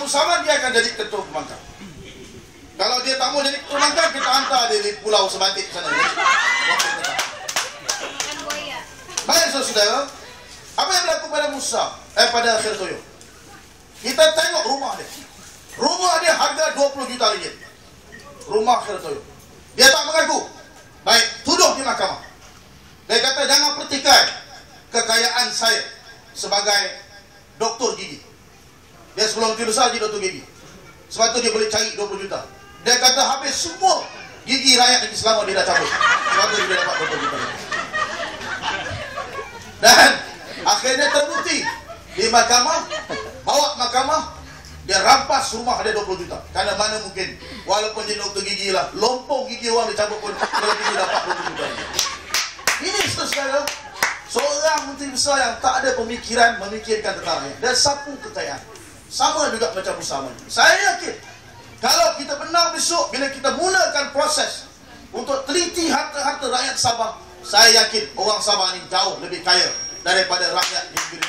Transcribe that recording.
Abdul Samad dia akan jadi ketua pembangkang. Kalau dia tak mau jadi ketua pembangkang, kita hantar dia di pulau Sebatik sana. Baik saudara, apa yang berlaku pada Musa? Pada Khairtoyo. Kita tengok rumah dia. Rumah dia harga 20 juta ringgit. Rumah Khairtoyo. Dia tak mengaku. Baik, tuduh di mahkamah. Dia kata jangan pertikaikan kekayaan saya sebagai doktor gigi. Dia sebelum itu besar jadi doktor gigi. Sebab itu dia boleh cari 20 juta. Dia kata habis semua gigi rakyat di Selangor dia dah cabut. Sebab itu dia dapat 20 juta. Dan akhirnya terbukti di mahkamah, bawa mahkamah, dia rampas rumah dia 20 juta. Karena mana mungkin, walaupun dia doktor gigi lah, lompong gigi orang dia cabut pun kalau dia dapat 20 juta. Ini saudara, seorang menteri besar yang tak ada pemikiran memikirkan tentang rakyat. Dia sapu kekayaan. Sama juga macam Musa. Saya yakin kalau kita benar besok bila kita mulakan proses untuk teliti harta-harta rakyat Sabah, saya yakin orang Sabah ini jauh lebih kaya daripada rakyat di negeri